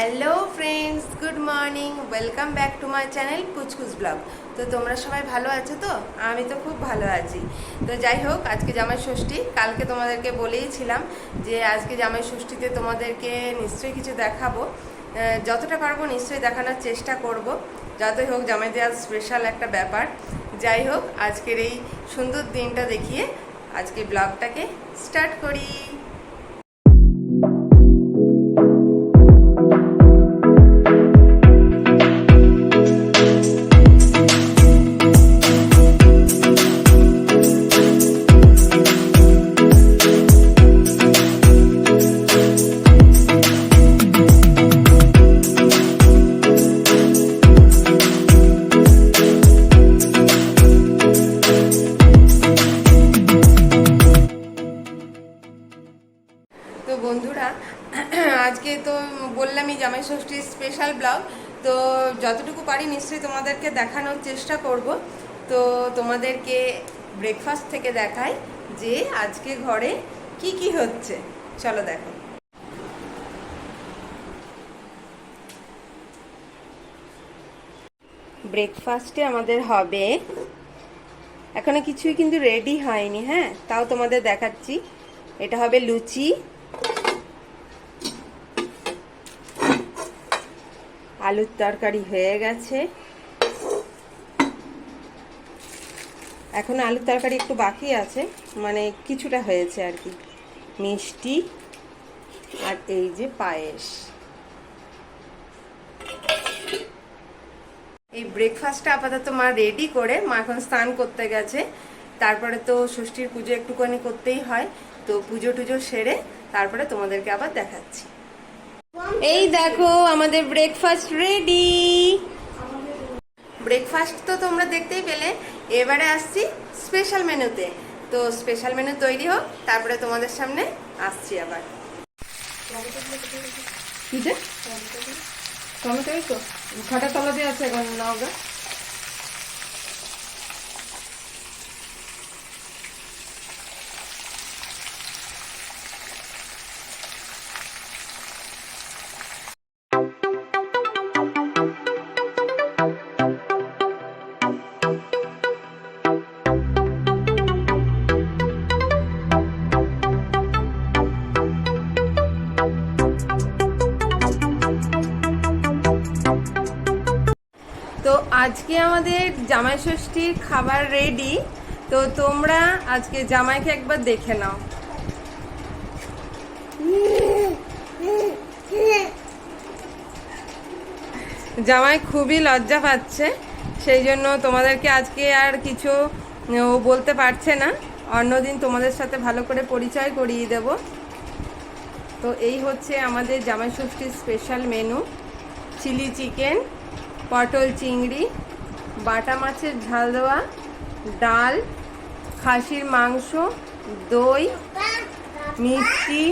Hello friends, good morning, welcome back to my channel পুচকুচ blog. তো তোমরা সবাই ভালো আছো তো? আমি তো খুব ভালো আছি। তো যাই হোক, আজকে জামাই ষষ্ঠী। কালকে তোমাদেরকে বলেইছিলাম যে আজকে জামাই ষষ্ঠীতে তোমাদেরকে নিশ্চয়ই কিছু দেখাবো, যতটা পারবো নিশ্চয়ই দেখানোর চেষ্টা করব। যতই হোক জামাইদের আজ স্পেশাল একটা ব্যাপার। যাই হোক, আজকের এই সুন্দর দিনটা দেখিয়ে আজকে ব্লগটাকে স্টার্ট করি। তো বন্ধুরা, আজকে তো বললামই জামাই ষষ্ঠীর স্পেশাল ব্লগ। তো যতটুকু পারি নিশ্চয়ই তোমাদেরকে দেখানোর চেষ্টা করব। তো তোমাদেরকে ব্রেকফাস্ট থেকে দেখাই যে আজকে ঘরে কি কি হচ্ছে। চলো দেখো। ব্রেকফাস্টে আমাদের হবে, এখনো কিছুই কিন্তু রেডি হয়নি, হ্যাঁ, তাও তোমাদের দেখাচ্ছি। এটা হবে লুচি, আলুর তরকারি হয়ে গেছে, এখন আলুর তরকারি একটু বাকি আছে, মানে কিছুটা হয়েছে আর কি, মিষ্টি, আর এই যে পায়েস। এই ব্রেকফাস্টটা আপাতত মা রেডি করে, মা এখন স্নান করতে গেছে। তারপরে তো ষষ্ঠীর পুজো একটুখানি করতেই হয়, তো পুজো টুজো সেরে তারপরে তোমাদেরকে আবার দেখাচ্ছি। এই দেখো আমাদের ব্রেকফাস্ট রেডি। ব্রেকফাস্ট তো তোমরা দেখতেই পেলে, এবারে আসছি স্পেশাল মেনুতে। তো স্পেশাল মেনু তৈরি হোক, তারপরে তোমাদের সামনে আসছি আবার। টমেটোই তো খাটা তলাতে আছে, এখন নাও গা। তো আজকে আমাদের জামাই ষষ্ঠীর খাবার রেডি। তো তোমরা আজকে জামাইকে একবার দেখে নাও। জামাই খুবই লজ্জা পাচ্ছে, সেই জন্য তোমাদেরকে আজকে আর কিছু ও বলতে পারছে না। অন্যদিন তোমাদের সাথে ভালো করে পরিচয় করিয়ে দেব। তো এই হচ্ছে আমাদের জামাই ষষ্ঠীর স্পেশাল মেনু: চিলি চিকেন, পটল চিংড়ি, বাটা মাছের ঝাল দেওয়া, ডাল, খাসির মাংস, দই, মিষ্টি,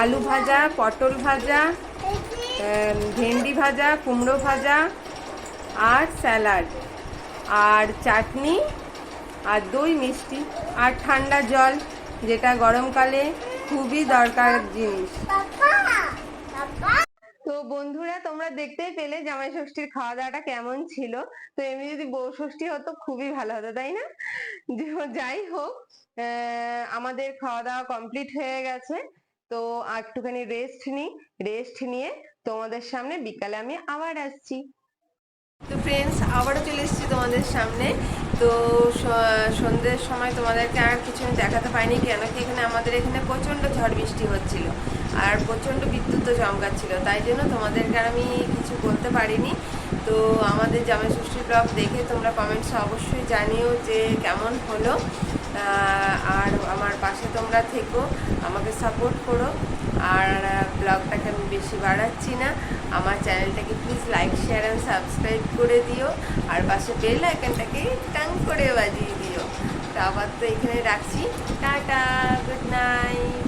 আলু ভাজা, পটল ভাজা, ভেন্ডি ভাজা, কুমড়ো ভাজা, আর স্যালাড, আর চাটনি, আর দই, মিষ্টি, আর ঠান্ডা জল, যেটা গরমকালে খুবই দরকার জিনিস। তো বন্ধুরা, তোমরা দেখতেই পেলে জামাই ষষ্ঠীর খাওয়া দাওয়াটা কেমন ছিল। তো এমনি যদি বউ ষষ্ঠী হতো খুবই ভালো হতো, তাই না? যাই হোক, আমাদের খাওয়া দাওয়া কমপ্লিট হয়ে গেছে। তো একটুখানি রেস্ট নিই, রেস্ট নিয়ে তোমাদের সামনে বিকালে আমি আবার আসছি। তো ফ্রেন্ডস, আবারও চলে এসেছি তোমাদের সামনে। তো সন্ধ্যের সময় তোমাদেরকে আর কিছু আমি দেখাতে পাইনি, কেন কি এখানে আমাদের এখানে প্রচণ্ড ঝড় বৃষ্টি হচ্ছিল আর প্রচণ্ড বিদ্যুৎও চমকাচ্ছিল, তাই জন্য তোমাদেরকে আর আমি কিছু বলতে পারিনি। তো আমাদের জামাই ষষ্ঠীর ব্লগ দেখে তোমরা কমেন্টসে অবশ্যই জানিও যে কেমন হলো, আর আমার পাশে তোমরা থেকো, আমাকে সাপোর্ট করো। আর ব্লগটাকে আমি বেশি বাড়াচ্ছি না, আমার চ্যানেলটাকে please like, share and subscribe করে দিও, আর পাশে বেল আইকনটাকে টাং করে বাজিয়ে দিও। তো আবার তো এখানে রাখছি, টাটা, গুড নাইট।